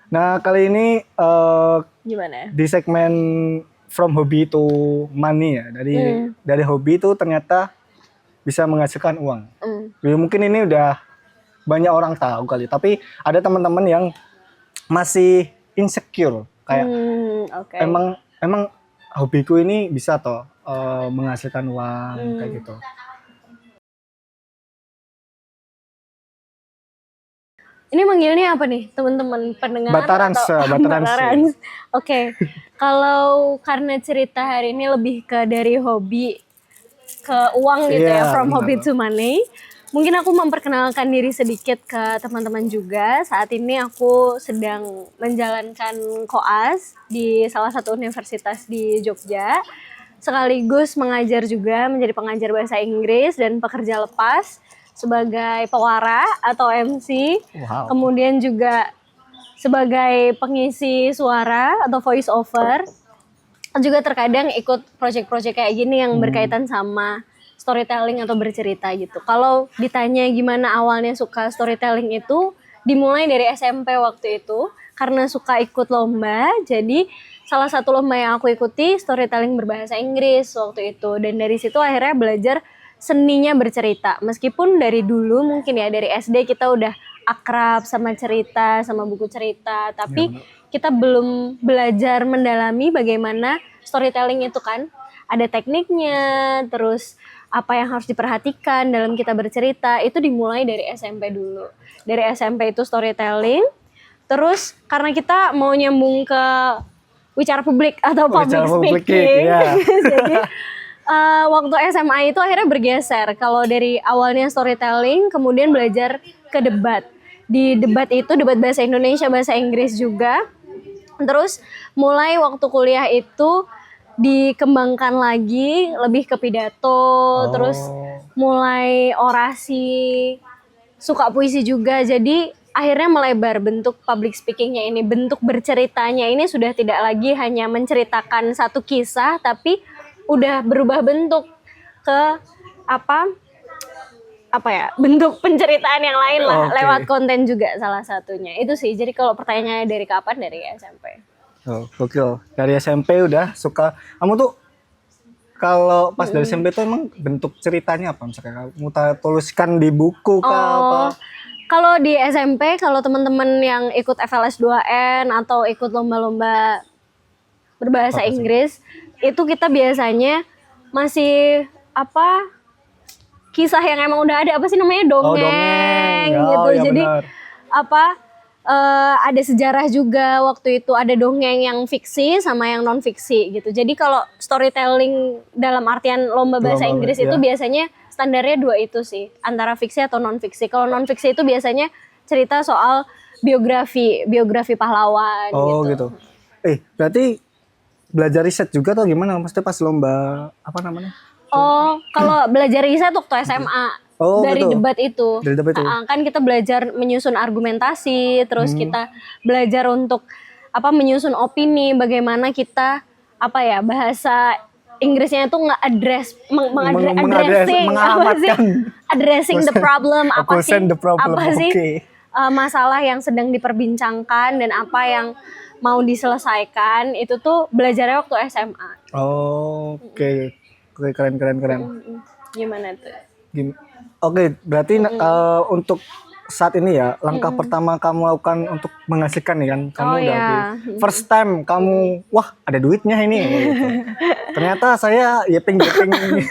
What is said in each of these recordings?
Nah, kali ini Gimana? di segmen From Hobby to Money ya. Dari hobi itu ternyata bisa menghasilkan uang. Jadi mungkin ini udah banyak orang tahu kali, tapi ada teman-teman yang masih insecure kayak Oke. emang hobiku ini bisa toh menghasilkan uang kayak gitu. Ini manggilnya apa nih teman-teman pendengar? Batarans. Oke. Kalau karena cerita hari ini lebih ke dari hobi ke uang gitu ya, from benar. hobby to money. Mungkin aku memperkenalkan diri sedikit ke teman-teman juga. Saat ini aku sedang menjalankan koas di salah satu universitas di Jogja. Sekaligus mengajar juga, menjadi pengajar bahasa Inggris dan pekerja lepas sebagai pewara atau MC. Wow. Kemudian juga sebagai pengisi suara atau voice over. Juga terkadang ikut project-project kayak gini yang berkaitan sama storytelling atau bercerita gitu. Kalau ditanya gimana awalnya suka storytelling itu, dimulai dari SMP waktu itu karena suka ikut lomba. Jadi salah satu lomba yang aku ikuti storytelling berbahasa Inggris waktu itu, dan dari situ akhirnya belajar seninya bercerita. Meskipun dari dulu mungkin ya dari SD kita udah akrab sama cerita, sama buku cerita, tapi kita belum belajar mendalami bagaimana storytelling itu kan. Ada tekniknya, terus apa yang harus diperhatikan dalam kita bercerita, itu dimulai dari SMP dulu. Dari SMP itu storytelling, terus karena kita mau nyambung ke wicara publik atau public speaking, jadi waktu SMA itu akhirnya bergeser. Kalau dari awalnya storytelling, kemudian belajar ke debat. Di debat itu debat bahasa Indonesia, bahasa Inggris juga. Terus mulai waktu kuliah itu dikembangkan lagi lebih ke pidato, terus mulai orasi, suka puisi juga. Jadi akhirnya melebar bentuk public speakingnya ini, bentuk berceritanya ini sudah tidak lagi hanya menceritakan satu kisah, tapi udah berubah bentuk ke apa ya, bentuk penceritaan yang lain lah, lewat konten juga salah satunya. Itu sih. Jadi kalau pertanyaannya dari kapan, dari SMP. Oh, gokil. Dari SMP udah suka. Kamu tuh kalau pas dari SMP tuh emang bentuk ceritanya apa? Misalnya kamu tuliskan di buku kah apa? Kalau di SMP, kalau teman-teman yang ikut FLS 2N atau ikut lomba-lomba berbahasa Inggris, itu kita biasanya masih kisah yang emang udah ada, apa sih namanya, dongeng gitu. Ya, jadi benar. Ada sejarah juga waktu itu, ada dongeng yang fiksi sama yang non fiksi gitu. Jadi kalau storytelling dalam artian lomba bahasa Inggris itu biasanya standarnya dua itu sih, antara fiksi atau non fiksi. Kalau non fiksi itu biasanya cerita soal biografi pahlawan gitu. Berarti belajar riset juga atau gimana? Maksudnya pas lomba apa namanya? Kalau belajar riset waktu SMA. Dari gitu. debat itu. Kan kita belajar menyusun argumentasi, terus kita belajar untuk menyusun opini, bagaimana kita bahasa Inggrisnya itu addressing the problem, masalah yang sedang diperbincangkan dan apa yang mau diselesaikan, itu tuh belajarnya waktu SMA. Oke, keren. Gimana tuh? Berarti untuk saat ini ya, langkah pertama kamu lakukan untuk menghasilkan nih kan, kamu first time kamu, wah ada duitnya ini gitu. Ternyata saya yaping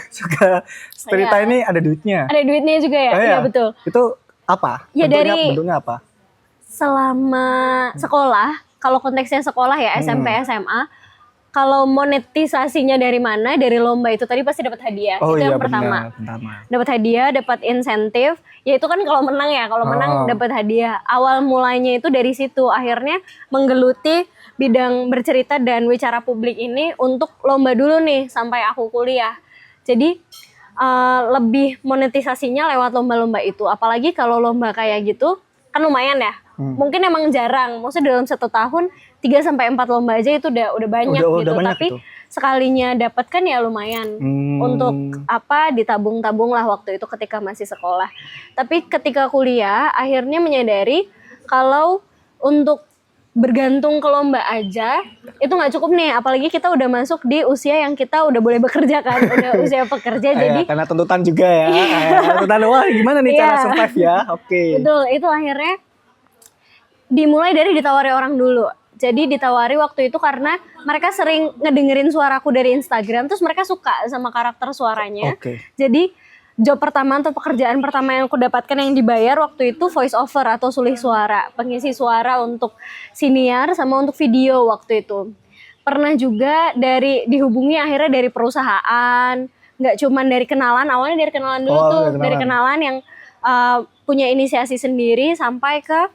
suka cerita ini ada duitnya. Ada duitnya juga ya? Iya betul. Itu apa? Ya, bentuknya apa? Selama sekolah, kalau konteksnya sekolah ya, SMP, SMA, kalau monetisasinya dari mana? Dari lomba itu tadi pasti dapat hadiah. Itu yang pertama. Dapat hadiah, dapat insentif. Ya itu kan kalau menang ya, kalau menang dapat hadiah. Awal mulanya itu dari situ. Akhirnya menggeluti bidang bercerita dan wicara publik ini untuk lomba dulu nih sampai aku kuliah. Jadi lebih monetisasinya lewat lomba-lomba itu. Apalagi kalau lomba kayak gitu kan lumayan ya. Mungkin emang jarang. Maksudnya dalam 1 tahun 3-4 lomba aja itu udah banyak gitu. Tapi sekalinya dapat kan ya lumayan. Untuk ditabung-tabung lah waktu itu ketika masih sekolah. Tapi ketika kuliah akhirnya menyadari kalau untuk bergantung ke lomba aja itu nggak cukup nih, apalagi kita udah masuk di usia yang kita udah boleh bekerja kan, udah usia pekerja. Jadi karena tuntutan juga ya. Tuntutan wah gimana nih cara survive ya. Oke. Betul, itu akhirnya dimulai dari ditawari orang dulu. Jadi ditawari waktu itu karena mereka sering ngedengerin suaraku dari Instagram, terus mereka suka sama karakter suaranya. Jadi job pertama atau pekerjaan pertama yang aku dapatkan yang dibayar waktu itu voice over atau sulih suara, pengisi suara untuk siniar sama untuk video waktu itu. Pernah juga dihubungi akhirnya dari perusahaan, nggak cuman dari kenalan, awalnya dari kenalan dulu dari kenalan yang punya inisiasi sendiri sampai ke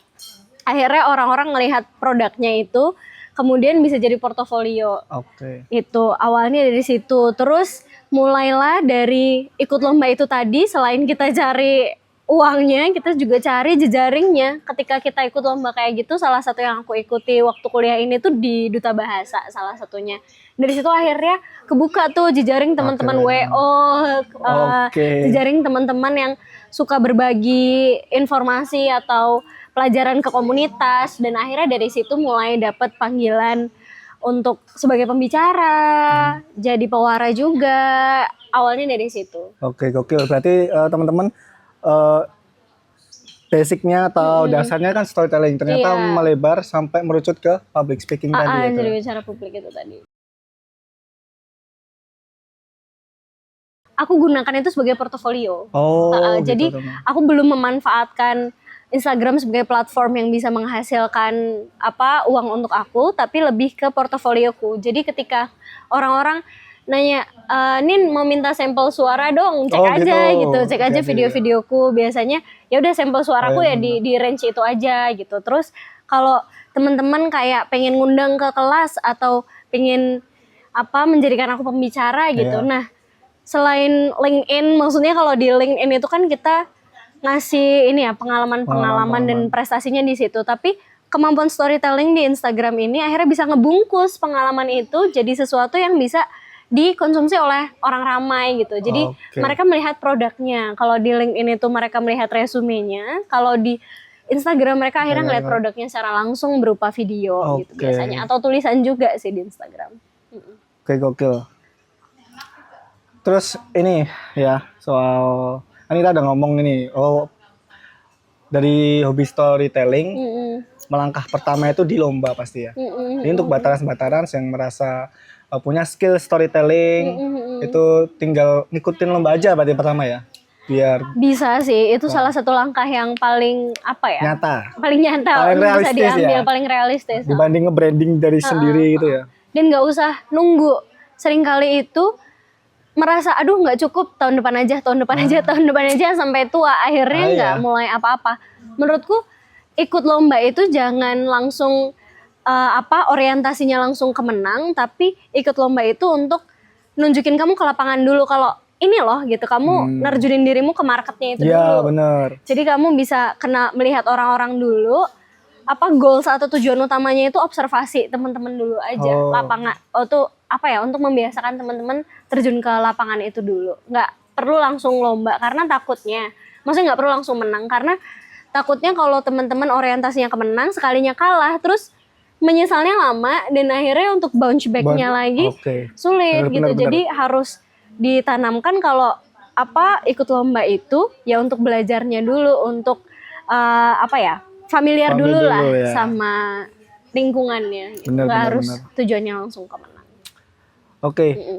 akhirnya orang-orang melihat produknya itu, kemudian bisa jadi portofolio. Itu awalnya dari situ. Terus mulailah dari ikut lomba itu tadi, selain kita cari uangnya, kita juga cari jejaringnya. Ketika kita ikut lomba kayak gitu, salah satu yang aku ikuti waktu kuliah ini tuh di Duta Bahasa salah satunya. Dari situ akhirnya kebuka tuh jejaring teman-teman WO, jejaring teman-teman yang suka berbagi informasi atau pelajaran ke komunitas, dan akhirnya dari situ mulai dapat panggilan untuk sebagai pembicara, jadi pewara juga. Awalnya dari situ. Oke, gokil. Berarti teman-teman basicnya atau dasarnya kan storytelling, ternyata melebar sampai merucut ke public speaking tadi. Jadi bicara publik itu tadi. Aku gunakan itu sebagai portofolio. Jadi aku belum memanfaatkan Instagram sebagai platform yang bisa menghasilkan uang untuk aku, tapi lebih ke portofolioku. Jadi ketika orang-orang nanya, Nin mau minta sampel suara dong, cek aja gitu, cek aja video-videoku. Biasanya ya udah sampel suaraku ya di range itu aja gitu. Terus kalau teman-teman kayak pengen ngundang ke kelas atau pengen menjadikan aku pembicara gitu. Nah, selain LinkedIn, maksudnya kalau di LinkedIn itu kan kita ngasih pengalaman dan prestasinya di situ, tapi kemampuan storytelling di Instagram ini akhirnya bisa ngebungkus pengalaman itu jadi sesuatu yang bisa dikonsumsi oleh orang ramai gitu. Jadi mereka melihat produknya. Kalau di LinkedIn itu mereka melihat resumenya, kalau di Instagram mereka akhirnya ngelihat produknya secara langsung berupa video gitu biasanya, atau tulisan juga sih di Instagram. Gokil. Terus ini ya soal kita udah ngomong ini, dari hobi storytelling, melangkah pertama itu di lomba pasti ya. Ini untuk bataran-bataran yang merasa punya skill storytelling, itu tinggal ngikutin lomba aja berarti pertama ya, biar bisa sih. Itu salah satu langkah yang paling nyata, paling bisa diambil, paling realistis dibanding nge-branding dari sendiri gitu ya. Dan nggak usah nunggu. Seringkali itu merasa aduh nggak cukup, tahun depan aja sampai tua, akhirnya nggak mulai apa-apa. Menurutku ikut lomba itu jangan langsung orientasinya langsung ke menang, tapi ikut lomba itu untuk nunjukin kamu ke lapangan dulu kalau ini loh gitu, kamu nerjunin dirimu ke marketnya itu dulu. Bener. Jadi kamu bisa melihat orang-orang dulu, goals atau tujuan utamanya itu observasi teman-teman dulu aja, lapangan. Untuk membiasakan teman-teman terjun ke lapangan itu dulu. Nggak perlu langsung lomba karena maksudnya nggak perlu langsung menang karena takutnya kalau teman-teman orientasinya ke menang, sekalinya kalah terus menyesalnya lama dan akhirnya untuk bounce back-nya lagi sulit gitu. Jadi harus ditanamkan kalau ikut lomba itu ya untuk belajarnya dulu, untuk familiar dulu lah sama lingkungannya gitu. Nggak harus tujuannya langsung ke menang.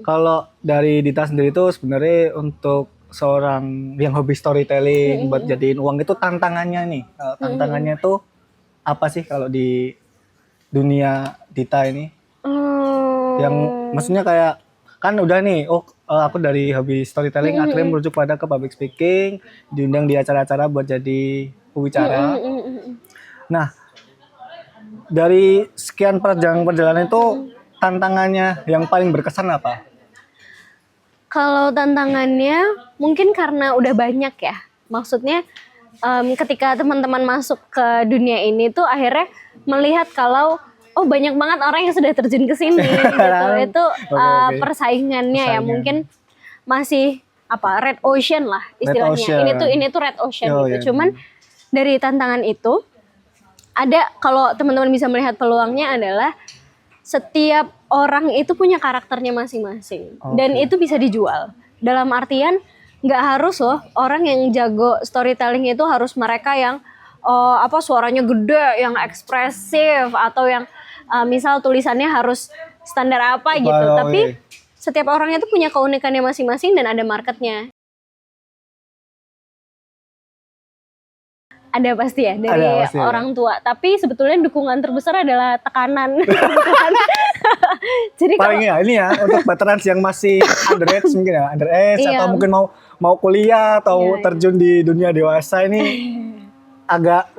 Kalau dari Dita sendiri itu sebenarnya untuk seorang yang hobi storytelling buat jadiin uang itu tantangannya nih. Tantangannya tuh apa sih kalau di dunia Dita ini? Yang maksudnya kayak kan udah nih, aku dari hobi storytelling akhirnya merujuk pada ke public speaking, diundang di acara-acara buat jadi pembicara. Nah, dari sekian perjalanan itu tantangannya yang paling berkesan apa? Kalau tantangannya mungkin karena udah banyak ya. Maksudnya ketika teman-teman masuk ke dunia ini tuh akhirnya melihat kalau banyak banget orang yang sudah terjun ke sini gitu. Itu persaingannya ya mungkin masih red ocean lah istilahnya. Ini tuh red ocean gitu. Cuman dari tantangan itu ada, kalau teman-teman bisa melihat peluangnya adalah setiap orang itu punya karakternya masing-masing dan itu bisa dijual. Dalam artian nggak harus loh orang yang jago storytelling itu harus mereka yang suaranya gede, yang ekspresif atau yang misal tulisannya harus standar apa gitu. Tapi setiap orang itu punya keunikannya masing-masing dan ada marketnya. Ada pasti ya dari orang tua. Tapi sebetulnya dukungan terbesar adalah tekanan. Jadi paling ya ini ya untuk veterans yang masih underage mungkin ya, underage atau mungkin mau kuliah atau terjun di dunia dewasa ini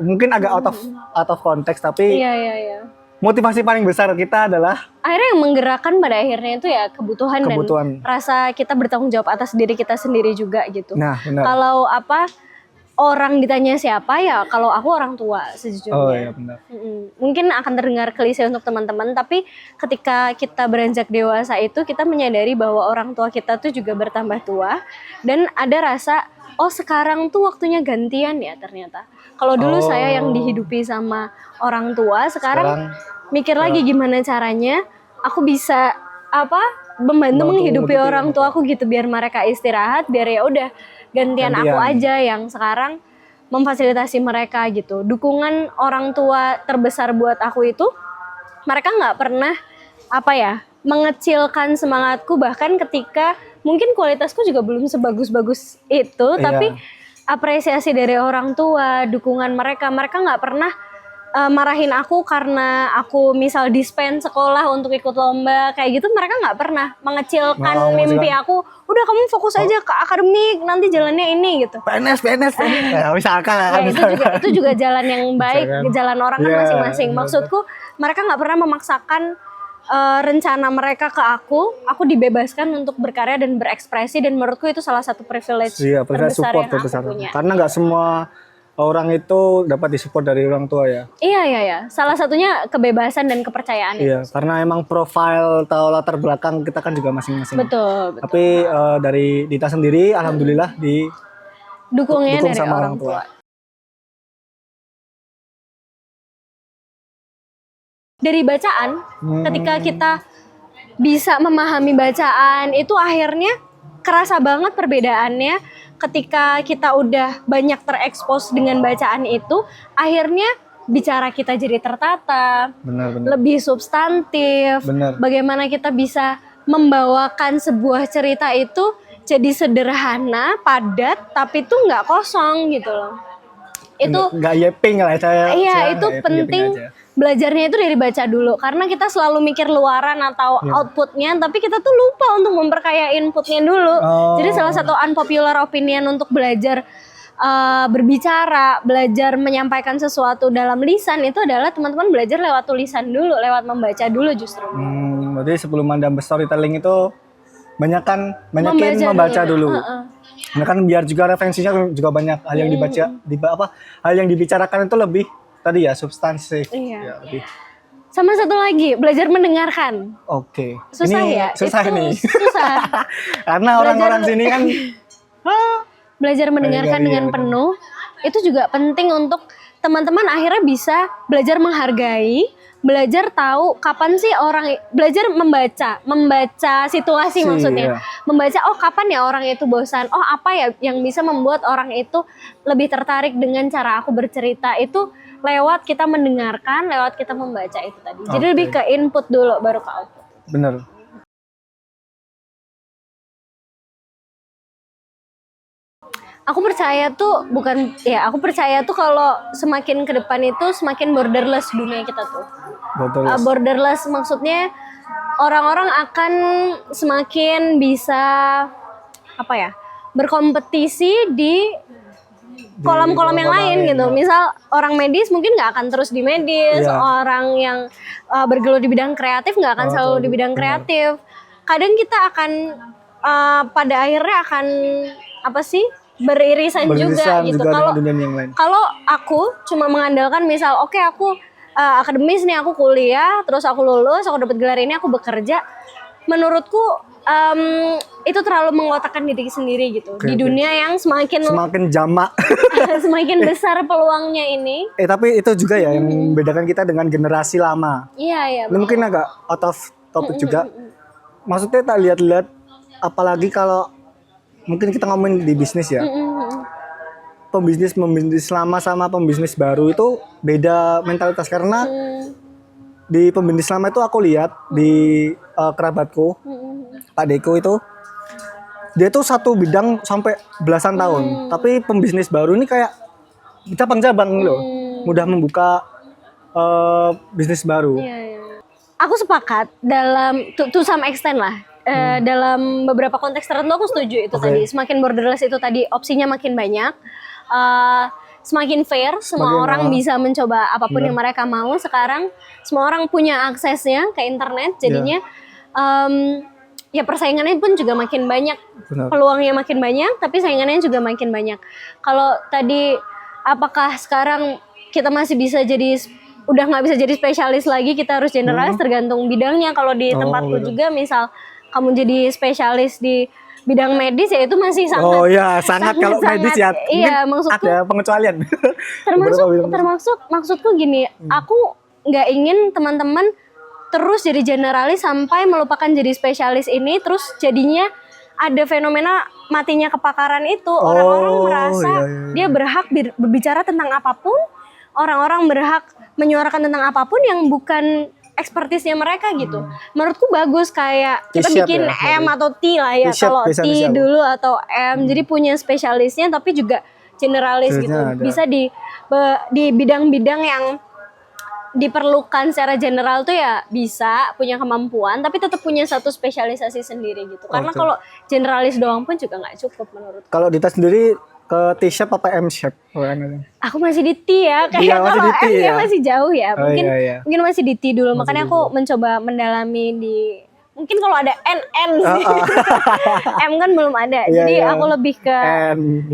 mungkin agak out of context, tapi motivasi paling besar kita adalah akhirnya yang menggerakkan pada akhirnya itu ya kebutuhan dan rasa kita bertanggung jawab atas diri kita sendiri juga gitu. Nah, benar. Kalau orang ditanya siapa ya, kalau aku orang tua sejujurnya. Oh iya benar. Mungkin akan terdengar klise untuk teman-teman, tapi ketika kita beranjak dewasa itu kita menyadari bahwa orang tua kita tuh juga bertambah tua dan ada rasa sekarang tuh waktunya gantian ya ternyata. Kalau dulu saya yang dihidupi sama orang tua, sekarang mikir lagi gimana caranya aku bisa membantu menghidupi orang tua aku gitu biar mereka istirahat, biar ya udah gantian aku aja yang sekarang memfasilitasi mereka gitu. Dukungan orang tua terbesar buat aku itu mereka nggak pernah mengecilkan semangatku, bahkan ketika mungkin kualitasku juga belum sebagus-bagus itu, tapi apresiasi dari orang tua, dukungan mereka nggak pernah marahin aku karena aku misal dispen sekolah untuk ikut lomba kayak gitu. Mereka nggak pernah mengecilkan mimpi aku. Udah kamu fokus aja ke akademik, nanti jalannya ini gitu. PNS misalkan itu juga jalan yang baik, jalan orang kan masing-masing. Maksudku mereka nggak pernah memaksakan rencana mereka ke aku dibebaskan untuk berkarya dan berekspresi, dan menurutku itu salah satu privilege terbesar yang aku punya. Karena nggak semua orang itu dapat disupport dari orang tua ya. Iya. Salah satunya kebebasan dan kepercayaan. Iya, karena emang profil atau latar belakang kita kan juga masing-masing. Betul. Tapi dari Dita sendiri, alhamdulillah dukung dari sama orang tua. Dari bacaan, ketika kita bisa memahami bacaan itu akhirnya kerasa banget perbedaannya. Ketika kita udah banyak terekspos dengan bacaan itu, akhirnya bicara kita jadi tertata, lebih substantif. Bagaimana kita bisa membawakan sebuah cerita itu jadi sederhana, padat, tapi itu nggak kosong gitu loh. Itu nggak yeping lah saya. Iya, itu penting. Belajarnya itu dari baca dulu, karena kita selalu mikir luaran atau outputnya, tapi kita tuh lupa untuk memperkaya inputnya dulu. Jadi salah satu unpopular opinion untuk belajar berbicara, belajar menyampaikan sesuatu dalam lisan itu adalah teman-teman belajar lewat tulisan dulu, lewat membaca dulu justru. Berarti sebelum Anda storytelling itu banyakin membaca dulu. Nah kan biar juga referensinya juga banyak, hal yang hal yang dibicarakan itu lebih tadi ya substansi. Iya. Sama satu lagi, belajar mendengarkan. Oke. Susah ini ya? Susah itu nih. Susah. Karena orang-orang sini kan belajar mendengarkan dengan penuh itu juga penting untuk teman-teman akhirnya bisa belajar menghargai, belajar tahu kapan sih orang, belajar membaca situasi maksudnya. Membaca kapan ya orang itu bosan, apa ya yang bisa membuat orang itu lebih tertarik dengan cara aku bercerita, itu lewat kita mendengarkan, lewat kita membaca itu tadi. Jadi lebih ke input dulu baru ke output. Bener. Aku percaya tuh kalau semakin ke depan itu semakin borderless dunia kita tuh. Borderless maksudnya orang-orang akan semakin bisa berkompetisi di kolam-kolam yang lain gitu. Misal orang medis mungkin nggak akan terus di medis, orang yang bergelut di bidang kreatif nggak akan selalu di bidang kreatif. Kadang kita akan pada akhirnya akan beririsan juga gitu. Kalau aku cuma mengandalkan misal aku akademis nih, aku kuliah, terus aku lulus, aku dapat gelar ini, aku bekerja. Menurutku itu terlalu mengotakkan diri sendiri gitu. Di dunia yang semakin jamak. semakin besar peluangnya ini. Tapi itu juga ya yang membedakan kita dengan generasi lama. Iya. Ini mungkin agak out of topic juga. Maksudnya tak lihat-lihat, apalagi kalau mungkin kita ngomongin di bisnis ya. Pembisnis lama sama pembisnis baru itu beda mentalitas, karena di pembisnis lama itu aku lihat di kerabatku, Pak Deko itu dia tuh satu bidang sampai belasan tahun, tapi pembisnis baru ini kayak cabang-cabang loh, mudah membuka bisnis baru. Iya. Aku sepakat dalam to some extent lah. Dalam beberapa konteks tertentu aku setuju itu tadi. Semakin borderless itu tadi opsinya makin banyak. Semakin fair, semua orang bisa mencoba apapun yang mereka mau. Sekarang semua orang punya aksesnya ke internet, jadinya ya persaingannya pun juga makin banyak. Benar. Peluangnya makin banyak, tapi saingannya juga makin banyak. Kalau tadi apakah sekarang kita masih bisa udah nggak bisa jadi spesialis lagi, kita harus generalis, tergantung bidangnya. Kalau di tempatku juga, misal kamu jadi spesialis di bidang medis, ya itu masih sangat kalau medis ya. Iya, maksudku ada pengecualian. termasuk maksudku gini, aku nggak ingin teman-teman terus jadi generalis sampai melupakan jadi spesialis ini, terus jadinya ada fenomena matinya kepakaran itu. Orang-orang merasa dia berhak berbicara tentang apapun, orang-orang berhak menyuarakan tentang apapun yang bukan ekspertisnya mereka gitu. Menurutku bagus, kayak kita bikin M atau T lah ya. Kalau T dulu atau M, jadi punya spesialisnya tapi juga generalis gitu. Bisa di bidang-bidang yang diperlukan secara general tuh ya bisa punya kemampuan, tapi tetap punya satu spesialisasi sendiri gitu. Karena kalau generalis doang pun juga nggak cukup menurutku. Kalau Dita sendiri ke T-shape apa M-shape? Aku masih di T ya, kayak kalau M ya masih jauh ya. Mungkin masih di T dulu. Makanya aku mencoba mendalami mungkin kalau ada NN sih. M kan belum ada. Jadi aku lebih ke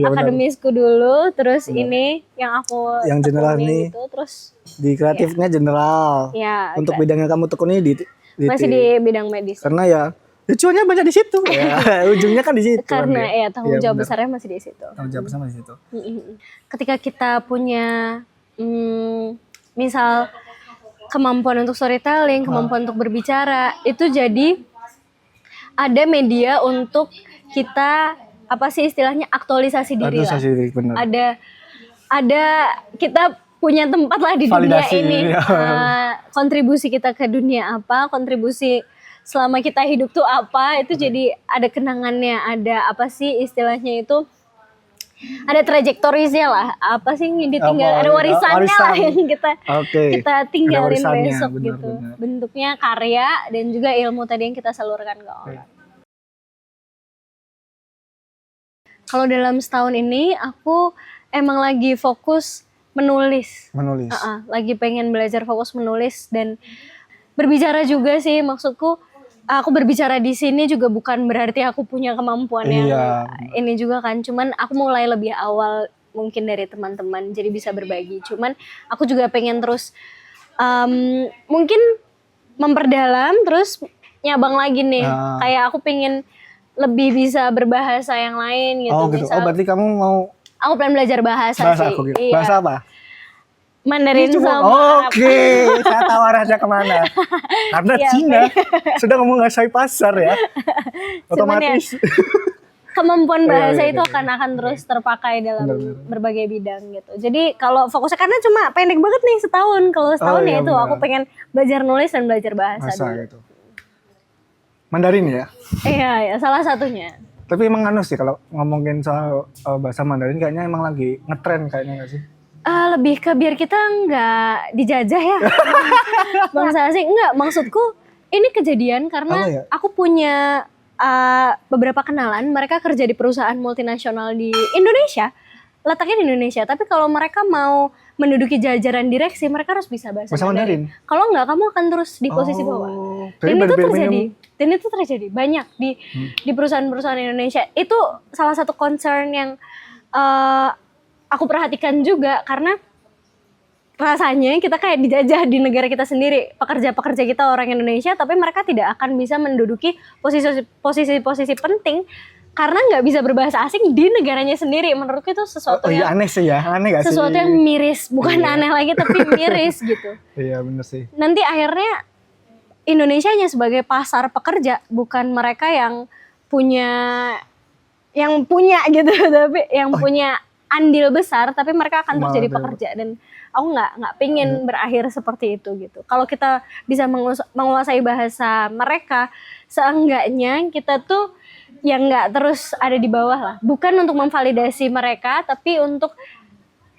akademisku dulu, terus ini yang aku yang general nih. Gitu, terus di kreatifnya general. Ya, untuk bidang yang kamu tekuni masih di bidang medis. Karena ya cuannya banyak di situ. Ujungnya kan di situ. Karena ya tanggung jawab besarnya masih di situ. Tanggung jawab besarnya di situ. Ketika kita punya misal kemampuan untuk storytelling, kemampuan untuk berbicara, itu jadi ada media untuk kita istilahnya aktualisasi diri lah. Benar. Ada kita punya tempat lah di dunia ini. Kontribusi kita ke dunia apa, kontribusi selama kita hidup tuh apa, itu jadi ada kenangannya, ada istilahnya itu, ada trajektorisnya lah, yang ditinggal, ada warisannya lah yang kita tinggalin besok gitu. Benar. Bentuknya karya dan juga ilmu tadi yang kita salurkan ke orang. Kalau dalam setahun ini aku emang lagi fokus menulis. Lagi pengen belajar fokus menulis dan berbicara juga sih. Maksudku aku berbicara di sini juga bukan berarti aku punya kemampuan yang ini juga kan. Cuman aku mulai lebih awal mungkin dari teman-teman, jadi bisa berbagi. Cuman aku juga pengen terus mungkin memperdalam, terus nyabang lagi nih. Kayak aku pengen lebih bisa berbahasa yang lain gitu. Misal, berarti kamu mau? Aku pengen belajar bahasa sih. Bahasa apa? Mandarin sama Oke, saya tahu arahnya kemana. Karena Cina sudah menguasai pasar ya. Otomatis. Kemampuan bahasa itu akan terus terpakai dalam berbagai bidang gitu. Jadi kalau fokusnya, karena cuma pendek banget nih setahun. Kalau setahun ya itu aku pengen belajar nulis dan belajar bahasa dulu. Gitu. Mandarin ya? Iya, salah satunya. Tapi emang sih kalau ngomongin soal bahasa Mandarin kayaknya emang lagi ngetren kayaknya nggak sih? Lebih ke biar kita nggak dijajah ya. Bangsa asing. Enggak, maksudku ini kejadian karena aku punya beberapa kenalan, mereka kerja di perusahaan multinasional di Indonesia, letaknya di Indonesia, tapi kalau mereka mau menduduki jajaran direksi, mereka harus bisa bahasa Mandarin. Kalau enggak, kamu akan terus di posisi bawah. Dan itu terjadi banyak di perusahaan-perusahaan Indonesia. Itu salah satu concern yang aku perhatikan juga, karena rasanya kita kayak dijajah di negara kita sendiri, pekerja-pekerja kita orang Indonesia, tapi mereka tidak akan bisa menduduki posisi-posisi penting karena nggak bisa berbahasa asing di negaranya sendiri. Menurutku itu sesuatu iya, yang aneh sih ya, aneh gak sih? sesuatu yang miris, bukan aneh lagi tapi miris gitu. Iya bener sih. Nanti akhirnya Indonesianya sebagai pasar pekerja, bukan mereka yang punya gitu, tapi yang punya andil besar, tapi mereka akan terus jadi pekerja. Dan aku nggak pingin berakhir seperti itu gitu. Kalau kita bisa menguasai bahasa mereka, seenggaknya kita tuh yang nggak terus ada di bawah lah. Bukan untuk memvalidasi mereka, tapi untuk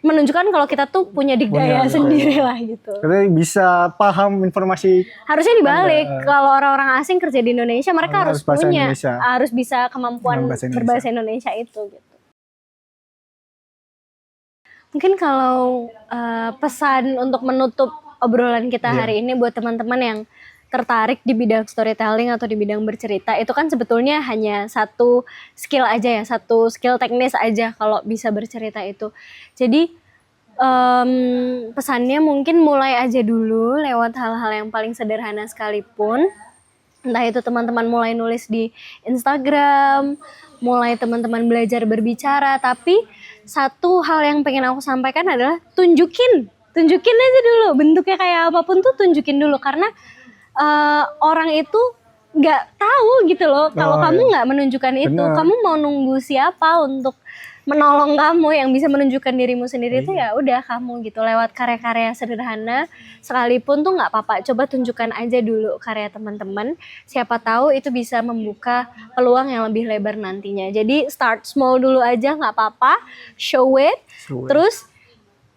menunjukkan kalau kita tuh punya dikdaya sendiri lah gitu. Jadi bisa paham informasi. Harusnya dibalik. Kalau orang-orang asing kerja di Indonesia, mereka harus punya, harus bisa kemampuan berbahasa Indonesia itu gitu. Mungkin kalau pesan untuk menutup obrolan kita hari ini buat teman-teman yang tertarik di bidang storytelling atau di bidang bercerita, itu kan sebetulnya hanya satu skill aja ya, satu skill teknis aja kalau bisa bercerita itu. Jadi pesannya mungkin mulai aja dulu lewat hal-hal yang paling sederhana sekalipun. Entah itu teman-teman mulai nulis di Instagram, mulai teman-teman belajar berbicara, tapi satu hal yang pengen aku sampaikan adalah tunjukin aja dulu, bentuknya kayak apapun tuh tunjukin dulu, karena orang itu nggak tahu gitu loh kalau kamu nggak menunjukkan itu. Kamu mau nunggu siapa untuk menolong kamu? Yang bisa menunjukkan dirimu sendiri itu ya udah kamu gitu, lewat karya-karya sederhana sekalipun tuh nggak apa-apa. Coba tunjukkan aja dulu karya teman-teman, siapa tahu itu bisa membuka peluang yang lebih lebar nantinya. Jadi start small dulu aja, nggak apa-apa, show it. Terus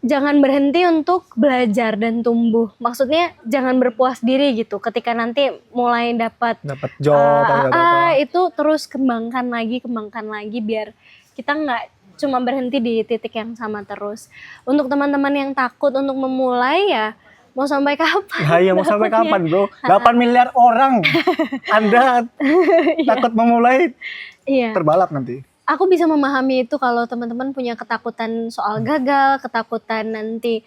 jangan berhenti untuk belajar dan tumbuh. Maksudnya jangan berpuas diri gitu. Ketika nanti mulai dapat job itu terus kembangkan lagi biar kita nggak cuma berhenti di titik yang sama terus. Untuk teman-teman yang takut untuk memulai, ya mau sampai kapan? Nah, iya, mau sampai kapan, bro? 8 miliar orang. Anda takut memulai, terbalap nanti. Aku bisa memahami itu kalau teman-teman punya ketakutan soal gagal, ketakutan nanti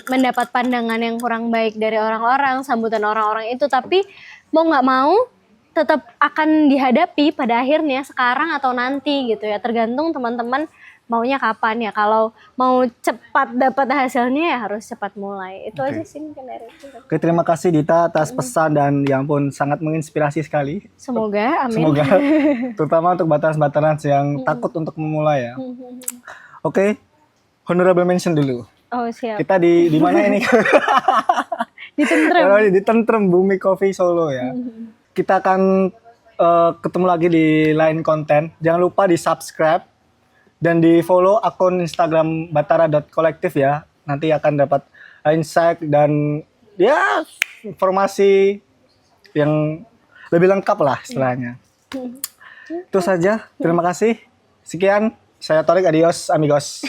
mendapat pandangan yang kurang baik dari orang-orang, sambutan orang-orang itu. Tapi mau nggak mau tetap akan dihadapi pada akhirnya, sekarang atau nanti gitu ya. Tergantung teman-teman maunya kapan ya. Kalau mau cepat dapat hasilnya ya harus cepat mulai. Itu aja sih mungkin dari itu. Oke, terima kasih Dita atas pesan dan yang pun sangat menginspirasi sekali. Semoga, amin. Semoga, terutama untuk bataran-bataran yang takut untuk memulai ya. Oke, honorable mention dulu. Oh siap. Kita di mana ini? Di Tentrem. Di Tentrem Bumi Coffee Solo ya. Kita akan ketemu lagi di lain konten. Jangan lupa di subscribe dan di follow akun Instagram batara.kolektif ya. Nanti akan dapat insight dan ya informasi yang lebih lengkap lah istilahnya. Itu saja. Terima kasih. Sekian. Saya Torik. Adios amigos.